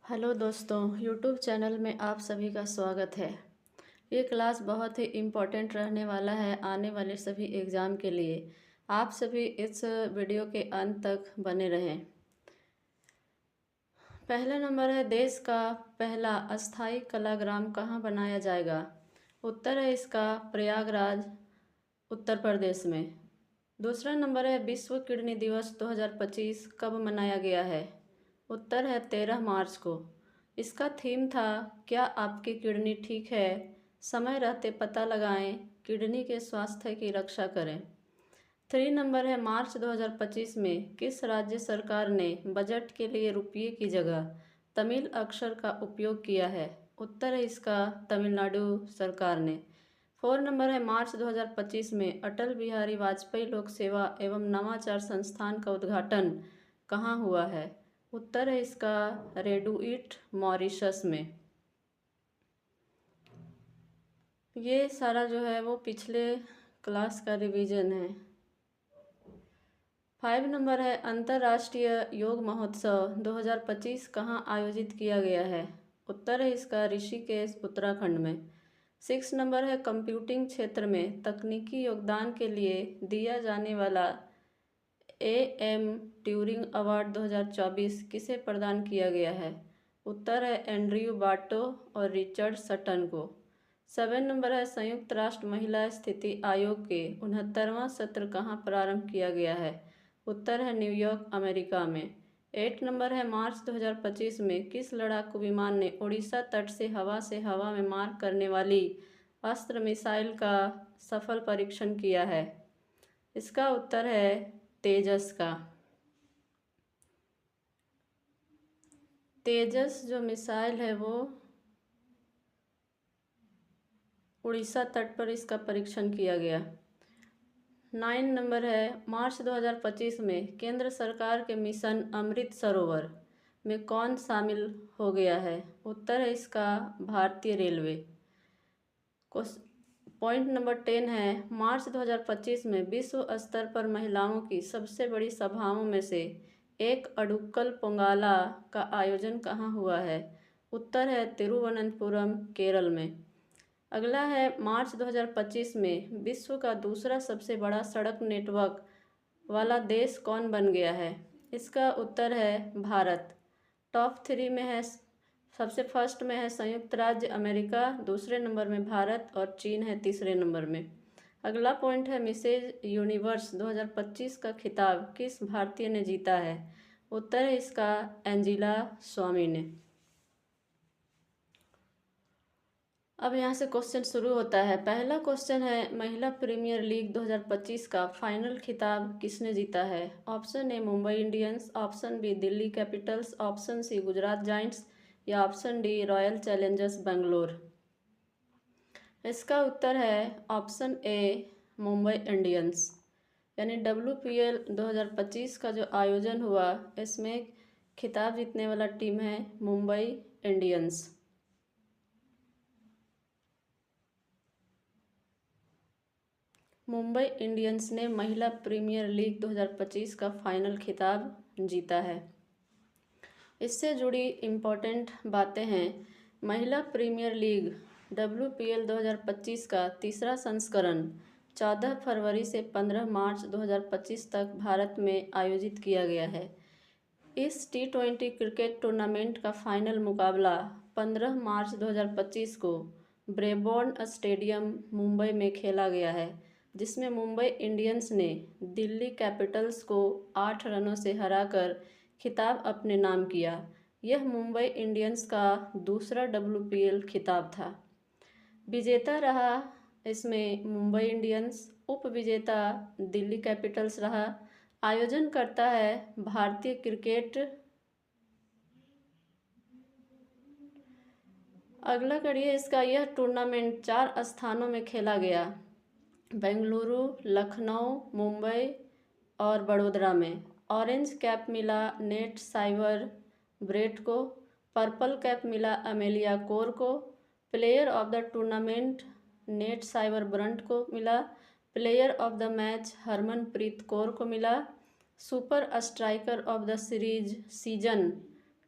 Hello दोस्तों, YouTube channel में आप सभी का स्वागत है। ये क्लास बहुत ही इम्पोर्टेंट रहने वाला है आने वाले सभी एग्ज़ाम के लिए। आप सभी इस वीडियो के अंत तक बने रहें। पहला नंबर है, देश का पहला अस्थाई कलाग्राम कहाँ बनाया जाएगा? उत्तर है इसका प्रयागराज, उत्तर प्रदेश में। दूसरा नंबर है, विश्व किडनी दिवस 2025 कब मनाया गया है? उत्तर है 13 मार्च को। इसका थीम था, क्या आपकी किडनी ठीक है? समय रहते पता लगाएं, किडनी के स्वास्थ्य की रक्षा करें। 3 नंबर है, मार्च 2025 में किस राज्य सरकार ने बजट के लिए रुपये की जगह तमिल अक्षर का उपयोग किया है? उत्तर है इसका तमिलनाडु सरकार ने। 4 नंबर है, मार्च 2025 में अटल बिहारी वाजपेयी लोक सेवा एवं नवाचार संस्थान का उद्घाटन कहाँ हुआ है? उत्तर है इसका रेडुइट, मॉरिशस में। ये सारा जो है वो पिछले क्लास का रिवीजन है। 5 नंबर है, अंतर्राष्ट्रीय योग महोत्सव 2025 कहाँ आयोजित किया गया है? उत्तर है इसका ऋषिकेश, उत्तराखंड में। 6 नंबर है, कंप्यूटिंग क्षेत्र में तकनीकी योगदान के लिए दिया जाने वाला AM ट्यूरिंग अवार्ड 2024 किसे प्रदान किया गया है? उत्तर है एंड्रयू बाटो और रिचर्ड सटन को। 7 नंबर है, संयुक्त राष्ट्र महिला स्थिति आयोग के 69वां सत्र कहाँ प्रारंभ किया गया है? उत्तर है न्यूयॉर्क, अमेरिका में। 8 नंबर है, मार्च 2025 में किस लड़ाकू विमान ने उड़ीसा तट से हवा में मार करने वाली अस्त्र मिसाइल का सफल परीक्षण किया है? इसका उत्तर है तेजस का। तेजस जो मिसाइल है वो उड़ीसा तट पर इसका परीक्षण किया गया। 9 नंबर है, मार्च 2025 में केंद्र सरकार के मिशन अमृत सरोवर में कौन शामिल हो गया है? उत्तर है इसका भारतीय रेलवे। पॉइंट नंबर 10 है, मार्च 2025 में विश्व स्तर पर महिलाओं की सबसे बड़ी सभाओं में से एक अडुक्कल पोंगाला का आयोजन कहाँ हुआ है? उत्तर है तिरुवनंतपुरम, केरल में। अगला है, मार्च 2025 में विश्व का दूसरा सबसे बड़ा सड़क नेटवर्क वाला देश कौन बन गया है? इसका उत्तर है भारत। टॉप 3 में है, सबसे फर्स्ट में है संयुक्त राज्य अमेरिका, दूसरे नंबर में भारत और चीन है तीसरे नंबर में। अगला पॉइंट है, मिसेज यूनिवर्स 2025 का खिताब किस भारतीय ने जीता है? उत्तर है इसका एंजिला स्वामी ने। अब यहाँ से क्वेश्चन शुरू होता है। पहला क्वेश्चन है, महिला प्रीमियर लीग 2025 का फाइनल खिताब किसने जीता है? Option A Mumbai Indians, option B Delhi Capitals, option C Gujarat Giants या option D Royal Challengers Bangalore. इसका उत्तर है ऑप्शन ए मुंबई इंडियंस। यानी WPL 2025 का जो आयोजन हुआ, इसमें खिताब जीतने वाला टीम है मुंबई इंडियंस। मुंबई इंडियंस ने महिला प्रीमियर लीग 2025 का फाइनल खिताब जीता है। इससे जुड़ी इम्पोर्टेंट बातें हैं। महिला प्रीमियर लीग WPL 2025 का तीसरा संस्करण 14 फरवरी से 15 मार्च 2025 तक भारत में आयोजित किया गया है। इस T20 क्रिकेट टूर्नामेंट का फाइनल मुकाबला 15 मार्च 2025 को ब्रेबॉर्न स्टेडियम, मुंबई में खेला गया है, जिसमें मुंबई इंडियंस ने दिल्ली कैपिटल्स को 8 रनों से हराकर खिताब अपने नाम किया। यह मुंबई इंडियंस का दूसरा WPL खिताब था। विजेता रहा इसमें मुंबई इंडियंस, उप विजेता दिल्ली कैपिटल्स रहा। आयोजन करता है भारतीय क्रिकेट। अगला कड़िए इसका, यह टूर्नामेंट 4 स्थानों में खेला गया, बेंगलुरु, लखनऊ, मुंबई और बड़ोदरा में। ऑरेंज कैप मिला नेट साइवर ब्रेट को, पर्पल कैप मिला अमेलिया कोर को, player of the tournament Nat Sciver Brunt को मिला, player of the match Harmanpreet Kaur को मिला, super striker of the series season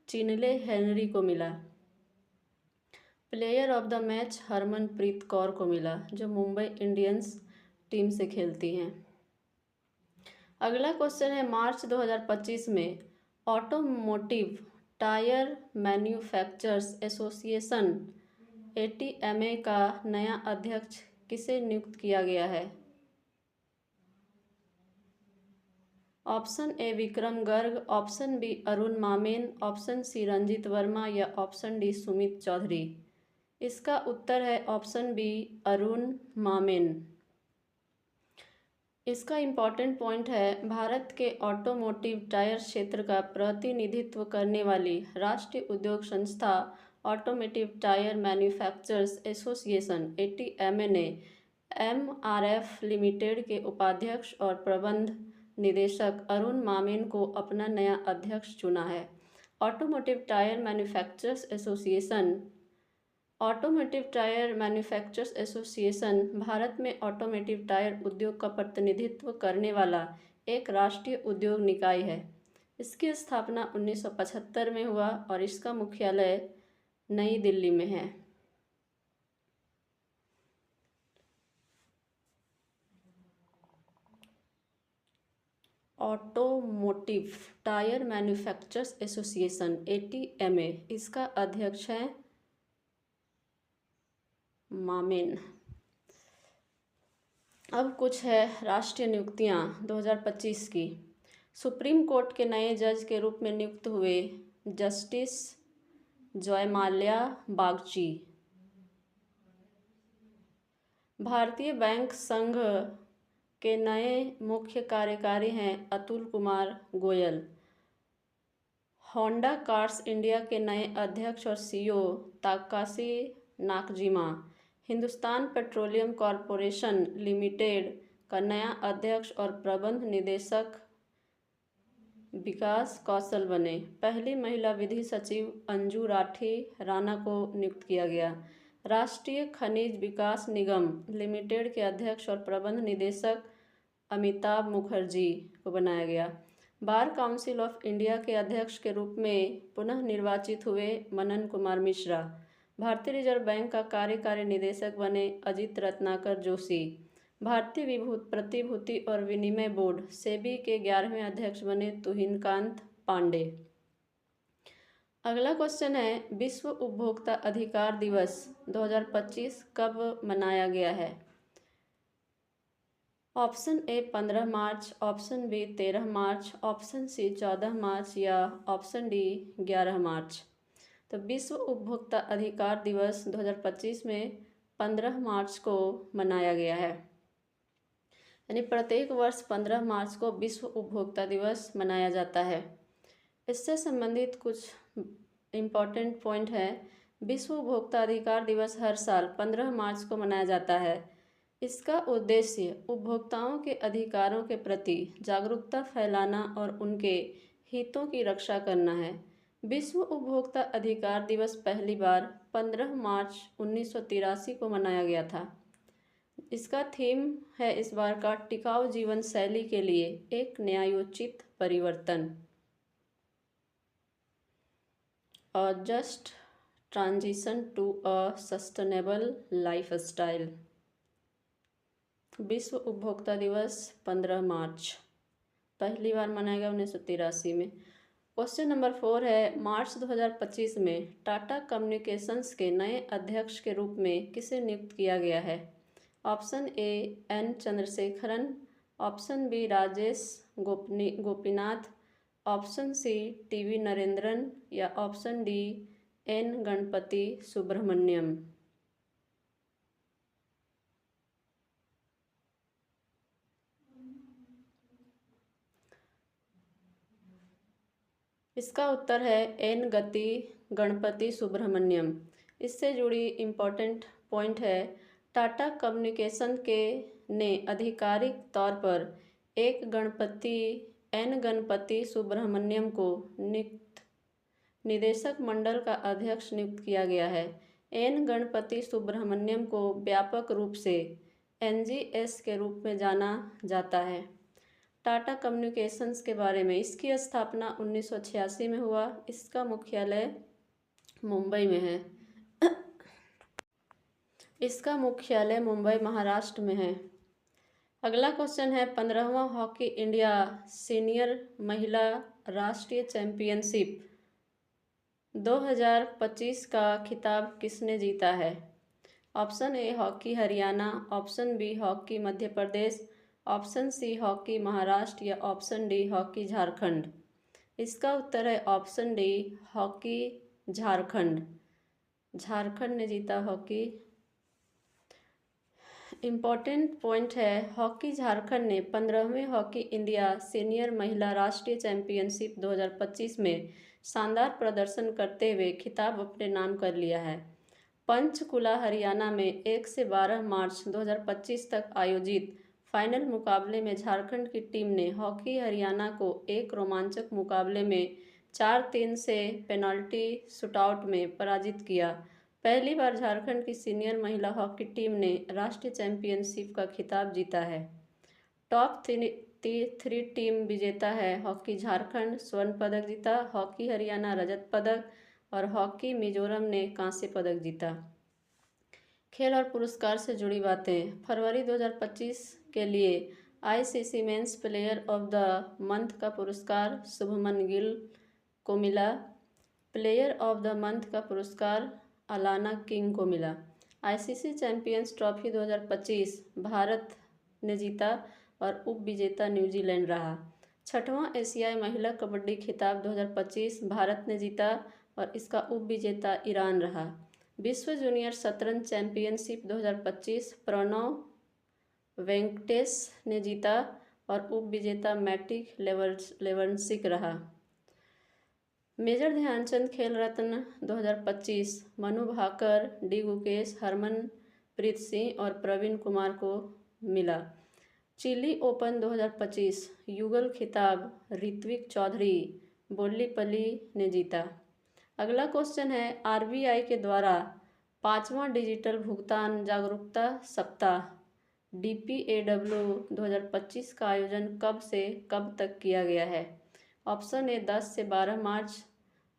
Chinelle Henry को मिला। Player of the match Harmanpreet Kaur को मिला, जो मुंबई इंडियंस टीम से खेलती हैं। अगला क्वेश्चन है, मार्च 2025 में automotive tyre manufacturers association ATMA का नया अध्यक्ष किसे नियुक्त किया गया है? Option A Vikram Garg, option B Arun Mammen, option C Ranjit Verma या ऑप्शन डी सुमित चौधरी। इसका उत्तर है ऑप्शन बी अरुण मामेन। इसका इम्पॉर्टेंट पॉइंट है, भारत के ऑटोमोटिव टायर क्षेत्र का प्रतिनिधित्व करने वाली राष्ट्रीय उद्योग संस्था automotive tyre manufacturers association ATMA ने MRF लिमिटेड के उपाध्यक्ष और प्रबंध निदेशक अरुण मामेन को अपना नया अध्यक्ष चुना है। Automotive tyre manufacturers association Bharat में ऑटोमोटिव टायर उद्योग का प्रतिनिधित्व करने वाला एक राष्ट्रीय उद्योग निकाय है। इसकी स्थापना 1975 में हुआ और इसका मुख्यालय नई दिल्ली में है। Automotive tyre manufacturers association ATMA, इसका अध्यक्ष है मामेन। अब कुछ है राष्ट्रीय नियुक्तियां 2025 की। सुप्रीम कोर्ट के नए जज के रूप में नियुक्त हुए जस्टिस जयमाल्या बागची। भारतीय बैंक संघ के नए मुख्य कार्यकारी हैं Atul Kumar Goyal. Honda cars India के नए अध्यक्ष और CEO Takashi Nakajima. Hindustan Petroleum Corporation Limited का नया अध्यक्ष और प्रबंध निदेशक विकास कौशल बने। पहली महिला विधि सचिव अंजू राठी राणा को नियुक्त किया गया। राष्ट्रीय खनिज विकास निगम लिमिटेड के अध्यक्ष और प्रबंध निदेशक अमिताभ मुखर्जी को बनाया गया। बार काउंसिल ऑफ इंडिया के अध्यक्ष के रूप में पुनः निर्वाचित हुए मनन कुमार मिश्रा। भारतीय रिजर्व बैंक का कार्यकारी निदेशक बने अजित रत्नाकर जोशी। भारतीय प्रतिभूति और विनिमय बोर्ड सेबी के 11वें अध्यक्ष बने तुहिनकांत पांडे। अगला क्वेश्चन है, विश्व उपभोक्ता अधिकार दिवस 2025 कब मनाया गया है? ऑप्शन ए 15 मार्च, ऑप्शन बी 13 मार्च, ऑप्शन सी 14 मार्च या ऑप्शन डी 11 मार्च। तो विश्व उपभोक्ता अधिकार दिवस 2025 में 15 मार्च को मनाया गया है। यानी प्रत्येक वर्ष 15 मार्च को विश्व उपभोक्ता दिवस मनाया जाता है। इससे संबंधित कुछ इम्पॉर्टेंट पॉइंट है। विश्व उपभोक्ता अधिकार दिवस हर साल 15 मार्च को मनाया जाता है। इसका उद्देश्य उपभोक्ताओं के अधिकारों के प्रति जागरूकता फैलाना और उनके हितों की रक्षा करना है। विश्व उपभोक्ता अधिकार दिवस पहली बार 15 मार्च 1983 को मनाया गया था। इसका थीम है इस बार का टिकाऊ जीवन शैली के लिए एक न्यायोचित परिवर्तन और just transition to a sustainable lifestyle. विश्व उपभोक्ता दिवस 15 मार्च पहली बार मनाया गया 1983 में। क्वेश्चन नंबर 4 है, मार्च 2025 में टाटा कम्युनिकेशंस के नए अध्यक्ष के रूप में किसे नियुक्त किया गया है? Option A N Chandrasekaran, option B Rajesh Gopinath, option C TV Narendran या option D N Ganapathy Subramaniam. इसका उत्तर है N गणपति सुब्रमण्यम। इससे जुड़ी इम्पोर्टेंट पॉइंट है, टाटा कम्युनिकेशन के ने आधिकारिक तौर पर N गणपति सुब्रमण्यम को निदेशक मंडल का अध्यक्ष नियुक्त किया गया है। N गणपति सुब्रमण्यम को व्यापक रूप से NGS के रूप में जाना जाता है। टाटा कम्युनिकेशंस के बारे में, इसकी स्थापना 1986 में हुआ। इसका मुख्यालय मुंबई में है। इसका मुख्यालय मुंबई महाराष्ट्र में है। अगला क्वेश्चन है 15वां हॉकी इंडिया सीनियर महिला राष्ट्रीय चैंपियनशिप 2025 का खिताब किसने जीता है? Option A hockey Haryana, option B hockey Madhya Pradesh, option C hockey Maharashtra या ऑप्शन डी हॉकी झारखंड। इसका उत्तर है option D hockey Jharkhand. Jharkhand ने जीता हॉकी। इम्पॉर्टेंट पॉइंट है, हॉकी झारखंड ने 15वें हॉकी इंडिया सीनियर महिला राष्ट्रीय चैंपियनशिप 2025 में शानदार प्रदर्शन करते हुए खिताब अपने नाम कर लिया है। पंचकुला हरियाणा में 1 से 12 मार्च 2025 तक आयोजित फाइनल मुकाबले में झारखंड की टीम ने हॉकी हरियाणा को एक रोमांचक मुकाबले में 4-3 से पेनल्टी शूटआउट में पराजित किया। पहली बार झारखंड की सीनियर महिला हॉकी टीम ने राष्ट्रीय चैंपियनशिप का खिताब जीता है। टॉप 3 टीम विजेता है। हॉकी झारखंड स्वर्ण पदक जीता, हॉकी हरियाणा रजत पदक और हॉकी मिजोरम ने कांस्य पदक जीता। खेल और पुरस्कार से जुड़ी बातें। फरवरी 2025 के लिए ICC men's player of the month का पुरस्कार शुभमन गिल को मिला। प्लेयर ऑफ द मंथ का पुरस्कार अलाना किंग को मिला। आईसीसी चैंपियंस ट्रॉफी 2025 भारत ने जीता और उप विजेता न्यूजीलैंड रहा। 6वां एशियाई महिला कबड्डी खिताब 2025 भारत ने जीता और इसका उप विजेता ईरान रहा। विश्व जूनियर शतरंज चैंपियनशिप 2025 प्रणव वेंकटेश ने जीता और उप विजेता मैटिक लेवनसिक रहा। मेजर ध्यानचंद खेल रत्न 2025 मनु भाकर, डी गुकेश, हरमनप्रीत सिंह और प्रवीण कुमार को मिला। चिली ओपन 2025 युगल खिताब ऋत्विक चौधरी बोल्लीपल्ली ने जीता। अगला क्वेश्चन है आरबीआई के द्वारा 5वां डिजिटल भुगतान जागरूकता सप्ताह DPAW 2025 का आयोजन कब से कब तक किया गया है? ऑप्शन ए 10 से 12 मार्च,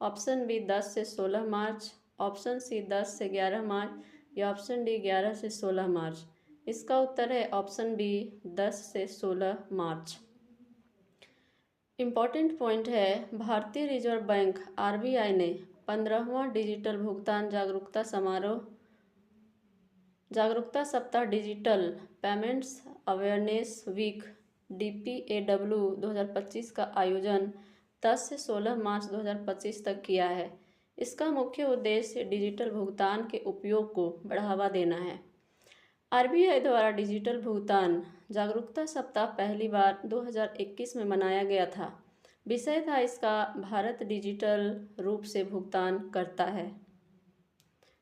ऑप्शन बी 10 से 16 मार्च, ऑप्शन सी 10 से 11 मार्च या ऑप्शन डी 11 से 16 मार्च। इसका उत्तर है ऑप्शन बी 10 से 16 मार्च। इम्पॉर्टेंट पॉइंट है भारतीय रिजर्व बैंक आरबीआई ने 15वां डिजिटल भुगतान जागरूकता सप्ताह digital payments awareness week DPAW 2025 का आयोजन 10 से 16 मार्च 2025 तक किया है। इसका मुख्य उद्देश्य डिजिटल भुगतान के उपयोग को बढ़ावा देना है। आरबीआई द्वारा डिजिटल भुगतान जागरूकता सप्ताह पहली बार 2021 में मनाया गया था। विषय था इसका भारत डिजिटल रूप से भुगतान करता है।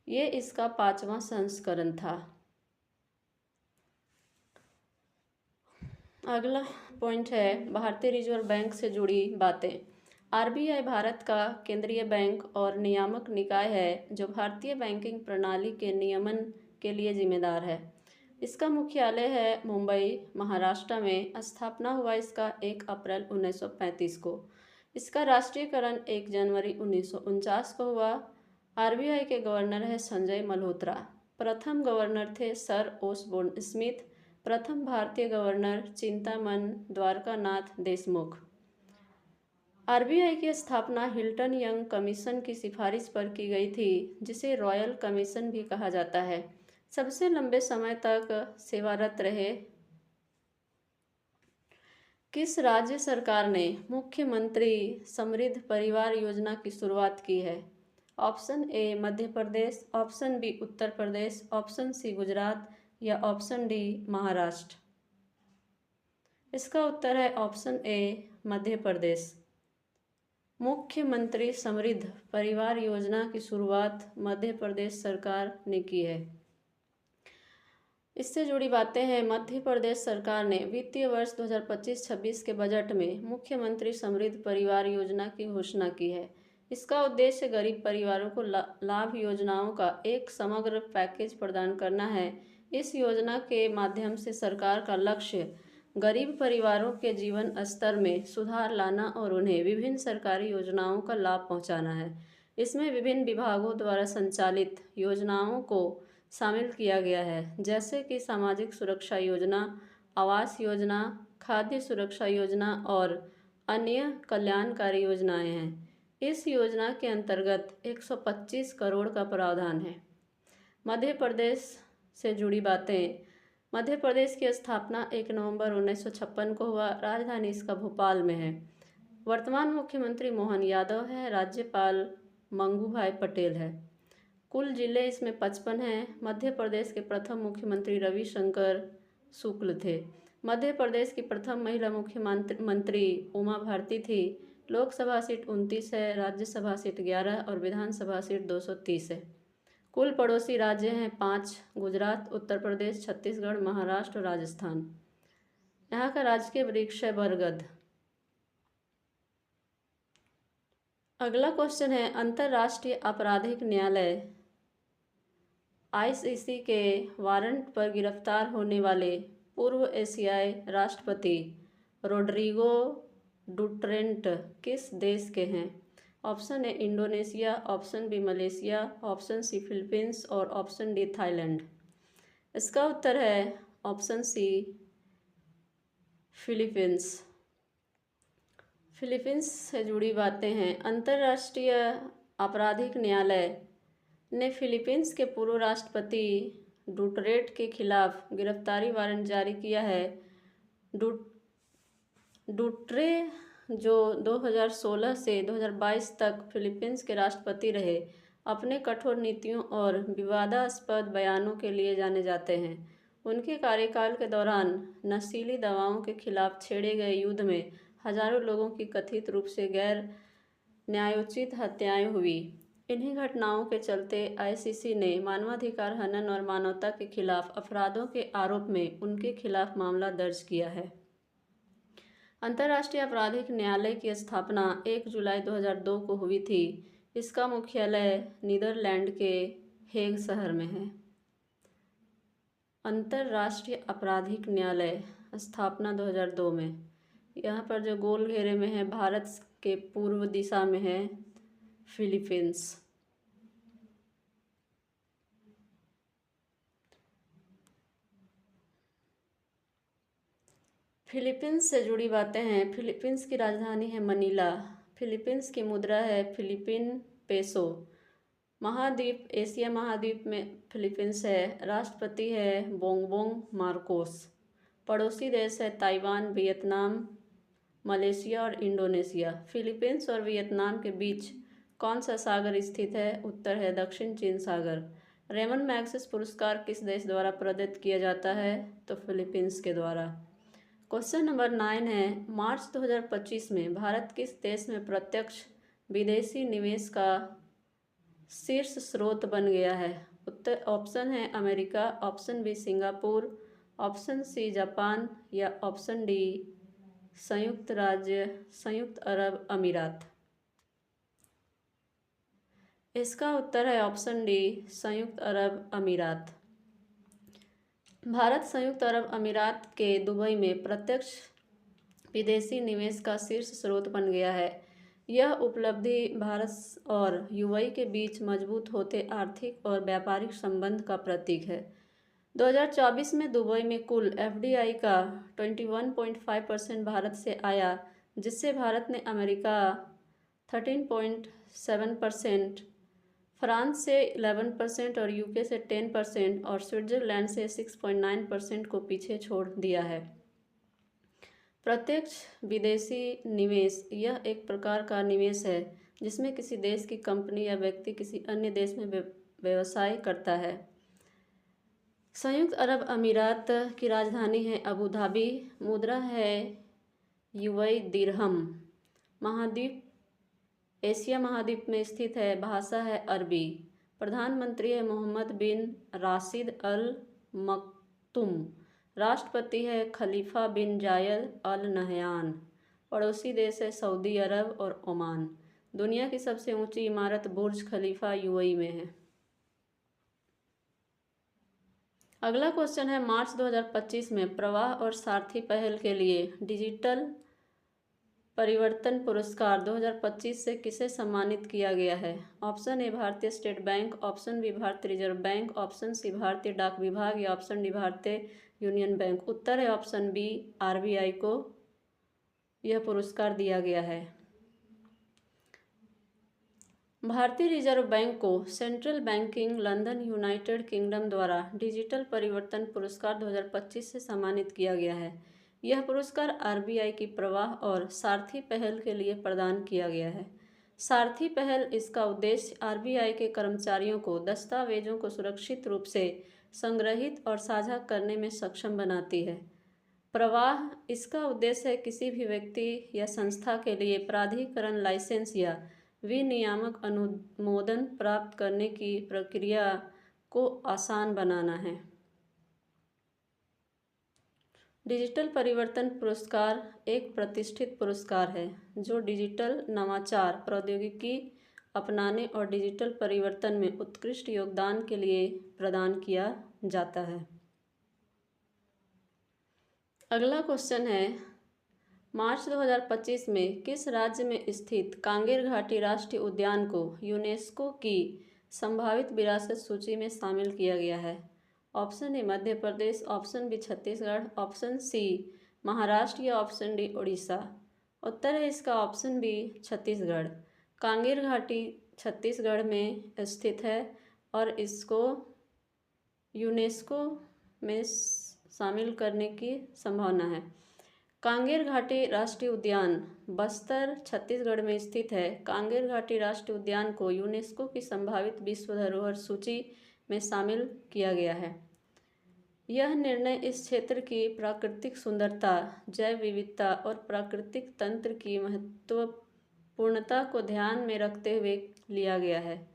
ये इसका 5वां संस्करण था। अगला पॉइंट है भारतीय रिजर्व बैंक से जुड़ी बातें। आरबीआई भारत का केंद्रीय बैंक और नियामक निकाय है जो भारतीय बैंकिंग प्रणाली के नियमन के लिए जिम्मेदार है। इसका मुख्यालय है मुंबई महाराष्ट्र में। स्थापना हुआ इसका 1 अप्रैल 1935 को। इसका राष्ट्रीयकरण 1 जनवरी 1949 को हुआ। आरबीआई के गवर्नर है संजय मल्होत्रा। प्रथम गवर्नर थे सर ओसबोर्न स्मिथ। प्रथम भारतीय गवर्नर चिंतामन द्वारकानाथ देशमुख। आरबीआई की स्थापना हिल्टन यंग कमीशन की सिफारिश पर की गई थी, जिसे रॉयल कमीशन भी कहा जाता है। सबसे लंबे समय तक सेवारत रहे। किस राज्य सरकार ने मुख्यमंत्री समृद्ध परिवार योजना की शुरुआत की है? Option A Madhya Pradesh, option B Uttar Pradesh, option C Gujarat या ऑप्शन डी महाराष्ट्र। इसका उत्तर है ऑप्शन ए मध्य प्रदेश। मुख्यमंत्री समृद्ध परिवार योजना की शुरुआत मध्य प्रदेश सरकार ने की है। इससे जुड़ी बातें हैं। मध्य प्रदेश सरकार ने वित्तीय वर्ष 2025-26 के बजट में मुख्यमंत्री समृद्ध परिवार योजना की घोषणा की है। इसका उद्देश्य गरीब परिवारों को लाभ योजनाओं का एक समग्र पैकेज प्रदान करना है। इस योजना के माध्यम से सरकार का लक्ष्य गरीब परिवारों के जीवन स्तर में सुधार लाना और उन्हें विभिन्न सरकारी योजनाओं का लाभ पहुंचाना है। इसमें विभिन्न विभागों द्वारा संचालित योजनाओं को शामिल किया गया है, जैसे कि सामाजिक सुरक्षा योजना, आवास योजना, खाद्य सुरक्षा योजना और अन्य कल्याणकारी योजनाएं हैं। इस योजना के अंतर्गत 125 करोड़ का प्रावधान है। मध्य प्रदेश से जुड़ी बातें। मध्य प्रदेश की स्थापना 1 नवंबर 1956 को हुआ। राजधानी इसका भोपाल में है। वर्तमान मुख्यमंत्री मोहन यादव है। राज्यपाल मंगू भाई पटेल है। कुल जिले इसमें 55 हैं। मध्य प्रदेश के प्रथम मुख्यमंत्री रविशंकर शुक्ल थे। मध्य प्रदेश की प्रथम महिला मुख्यमंत्री उमा भारती थी। लोकसभा सीट 29 है, राज्यसभा सीट 11 और विधानसभा सीट 230 है। कुल पड़ोसी राज्य हैं 5: गुजरात, उत्तर प्रदेश, छत्तीसगढ़, महाराष्ट्र और राजस्थान। यहाँ का राजकीय वृक्ष है बरगद। अगला क्वेश्चन है, अंतर्राष्ट्रीय आपराधिक न्यायालय ICC के वारंट पर गिरफ्तार होने वाले पूर्व एशियाई राष्ट्रपति रोड्रिगो डुटरेंट किस देश के हैं? Option A Indonesia, option B Malaysia, option C Philippines और ऑप्शन डी थाईलैंड। इसका उत्तर है ऑप्शन सी फिलीपींस। फिलीपींस से जुड़ी बातें हैं। अंतर्राष्ट्रीय आपराधिक न्यायालय ने फिलीपींस के पूर्व राष्ट्रपति डुटरेट के खिलाफ गिरफ्तारी वारंट जारी किया है। डुटरे जो 2016 से 2022 तक फिलीपींस के राष्ट्रपति रहे, अपने कठोर नीतियों और विवादास्पद बयानों के लिए जाने जाते हैं। उनके कार्यकाल के दौरान नशीली दवाओं के खिलाफ छेड़े गए युद्ध में हजारों लोगों की कथित रूप से गैर न्यायोचित हत्याएं हुई। इन्हीं घटनाओं के चलते ICC ने मानवाधिकार हनन और मानवता के खिलाफ अपराधों के आरोप में उनके खिलाफ मामला दर्ज किया है। अंतर्राष्ट्रीय आपराधिक न्यायालय की स्थापना 1 जुलाई 2002 को हुई थी। इसका मुख्यालय नीदरलैंड के हेग शहर में है। अंतर्राष्ट्रीय आपराधिक न्यायालय स्थापना 2002 में। यहाँ पर जो गोल घेरे में है भारत के पूर्व दिशा में है फिलीपींस। फिलीपींस से जुड़ी बातें हैं। फिलीपींस की राजधानी है मनीला। फिलीपींस की मुद्रा है फिलीपीन पेसो। महाद्वीप एशिया महाद्वीप में फिलीपींस है। राष्ट्रपति है बोंगबोंग मार्कोस। पड़ोसी देश है ताइवान, वियतनाम, मलेशिया और इंडोनेशिया। फिलीपींस और वियतनाम के बीच कौन सा सागर स्थित है? उत्तर है दक्षिण चीन सागर। रेमन मैग्सेस पुरस्कार किस देश द्वारा प्रदत्त किया जाता है? तो फिलीपींस के द्वारा। क्वेश्चन नंबर 9 है, मार्च 2025 में भारत किस देश में प्रत्यक्ष विदेशी निवेश का शीर्ष स्रोत बन गया है? उत्तर ऑप्शन है America, option B Singapore, option C Japan या ऑप्शन डी संयुक्त अरब अमीरात। इसका उत्तर है ऑप्शन डी संयुक्त अरब अमीरात। भारत संयुक्त अरब अमीरात के दुबई में प्रत्यक्ष विदेशी निवेश का शीर्ष स्रोत बन गया है। यह उपलब्धि भारत और UAE के बीच मजबूत होते आर्थिक और व्यापारिक संबंध का प्रतीक है। 2024 में दुबई में कुल FDI का 21.5% भारत से आया, जिससे भारत ने अमेरिका 13.7%, फ्रांस से 11% और UK से 10% और स्विट्जरलैंड से 6.9% को पीछे छोड़ दिया है। प्रत्यक्ष विदेशी निवेश यह एक प्रकार का निवेश है जिसमें किसी देश की कंपनी या व्यक्ति किसी अन्य देश में व्यवसाय करता है। संयुक्त अरब अमीरात की राजधानी है अबू धाबी। मुद्रा है UAE दिरहम। महाद्वीप एशिया महाद्वीप में स्थित है। भाषा है अरबी। प्रधानमंत्री है मोहम्मद बिन राशिद अल मक्तूम। राष्ट्रपति है खलीफा बिन जायद अल नहयान। पड़ोसी देश है सऊदी अरब और ओमान। दुनिया की सबसे ऊंची इमारत बुर्ज खलीफा UAE में है। अगला क्वेश्चन है, मार्च 2025 में प्रवाह और सारथी पहल के लिए डिजिटल परिवर्तन पुरस्कार 2025 से किसे सम्मानित किया गया है? ऑप्शन ए भारतीय स्टेट बैंक, ऑप्शन बी भारतीय रिजर्व बैंक, ऑप्शन सी भारतीय डाक विभाग या ऑप्शन डी भारतीय यूनियन बैंक। उत्तर है ऑप्शन बी, आरबीआई को यह पुरस्कार दिया गया है। भारतीय रिजर्व बैंक को central banking London United kingdom द्वारा डिजिटल परिवर्तन पुरस्कार 2025 से सम्मानित किया गया है। यह पुरस्कार आरबीआई की प्रवाह और सारथी पहल के लिए प्रदान किया गया है। सारथी पहल, इसका उद्देश्य आरबीआई के कर्मचारियों को दस्तावेजों को सुरक्षित रूप से संग्रहित और साझा करने में सक्षम बनाती है। प्रवाह, इसका उद्देश्य है किसी भी व्यक्ति या संस्था के लिए प्राधिकरण लाइसेंस या विनियामक अनुमोदन प्राप्त करने की प्रक्रिया को आसान बनाना है। डिजिटल परिवर्तन पुरस्कार एक प्रतिष्ठित पुरस्कार है जो डिजिटल नवाचार, प्रौद्योगिकी अपनाने और डिजिटल परिवर्तन में उत्कृष्ट योगदान के लिए प्रदान किया जाता है। अगला क्वेश्चन है, मार्च 2025 में किस राज्य में स्थित कांगेर घाटी राष्ट्रीय उद्यान को यूनेस्को की संभावित विरासत सूची में शामिल किया गया है? Option A Madhya Pradesh, option B Chhattisgarh, option C Maharashtra या ऑप्शन डी उड़ीसा। उत्तर है इसका ऑप्शन बी, छत्तीसगढ़। कांगेर घाटी छत्तीसगढ़ में स्थित है और इसको यूनेस्को में शामिल करने की संभावना है। कांगेर घाटी राष्ट्रीय उद्यान बस्तर, छत्तीसगढ़ में स्थित है। कांगेर घाटी राष्ट्रीय उद्यान को यूनेस्को की संभावित विश्व धरोहर सूची में शामिल किया गया है। यह निर्णय इस क्षेत्र की प्राकृतिक सुंदरता, जैव विविधता और प्राकृतिक तंत्र की महत्वपूर्णता को ध्यान में रखते हुए लिया गया है।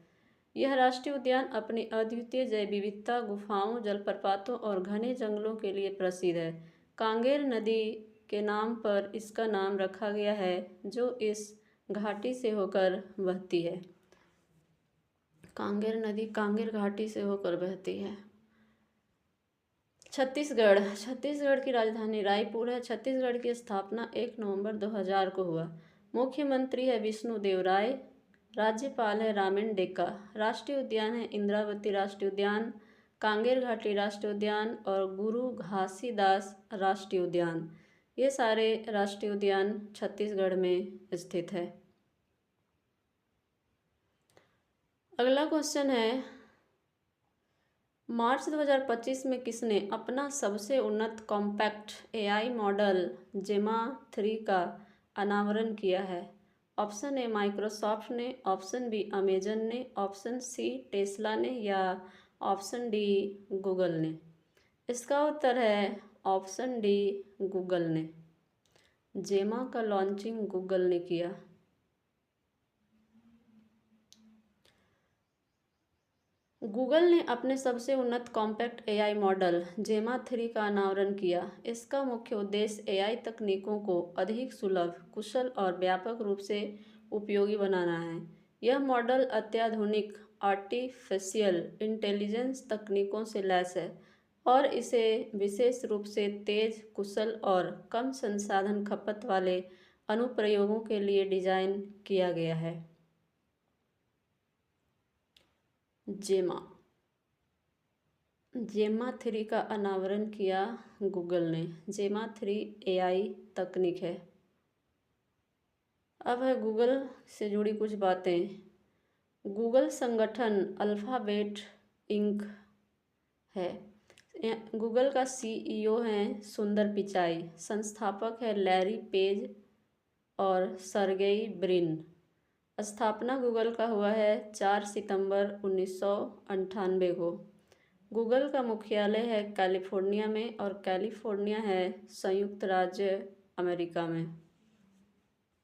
यह राष्ट्रीय उद्यान अपनी अद्वितीय जैव विविधता, गुफाओं, जलप्रपातों और घने जंगलों के लिए प्रसिद्ध है। कांगेर नदी के नाम पर इसका नाम रखा गया है जो इस घाटी से होकर बहती है। कांगेर नदी कांगेर घाटी से होकर बहती है। छत्तीसगढ़ की राजधानी रायपुर है। छत्तीसगढ़ की स्थापना 1 नवंबर 2000 को हुआ। मुख्यमंत्री है विष्णुदेव राय। राज्यपाल है रामेन डेका। राष्ट्रीय उद्यान है इंद्रावती राष्ट्रीय उद्यान, कांगेर घाटी राष्ट्रीय उद्यान और गुरु घासीदास राष्ट्रीय उद्यान। ये सारे राष्ट्रीय उद्यान छत्तीसगढ़ में स्थित है। अगला क्वेश्चन है, मार्च 2025 में किसने अपना सबसे उन्नत कॉम्पैक्ट एआई मॉडल जेमा 3 का अनावरण किया है? ऑप्शन ए माइक्रोसॉफ्ट ने, ऑप्शन बी अमेजन ने, ऑप्शन सी टेस्ला ने या ऑप्शन डी गूगल ने। इसका उत्तर है ऑप्शन डी गूगल ने। जेमा का लॉन्चिंग गूगल ने किया। गूगल ने अपने सबसे उन्नत कॉम्पैक्ट एआई मॉडल जेमा 3 का अनावरण किया। इसका मुख्य उद्देश्य एआई तकनीकों को अधिक सुलभ, कुशल और व्यापक रूप से उपयोगी बनाना है। यह मॉडल अत्याधुनिक आर्टिफिशियल इंटेलिजेंस तकनीकों से लैस है और इसे विशेष रूप से तेज, कुशल और कम संसाधन खपत वाले अनुप्रयोगों के लिए डिज़ाइन किया गया है। जेमा 3 का अनावरण किया गूगल ने। जेमा 3 एआई तकनीक है। अब है गूगल से जुड़ी कुछ बातें। गूगल संगठन अल्फ़ाबेट इंक है। गूगल का सीईओ हैं सुंदर पिचाई। संस्थापक है लैरी पेज और सर्गेई ब्रिन। स्थापना गूगल का हुआ है 4 सितंबर 1998 को। गूगल का मुख्यालय है कैलिफोर्निया में और कैलिफोर्निया है संयुक्त राज्य अमेरिका में।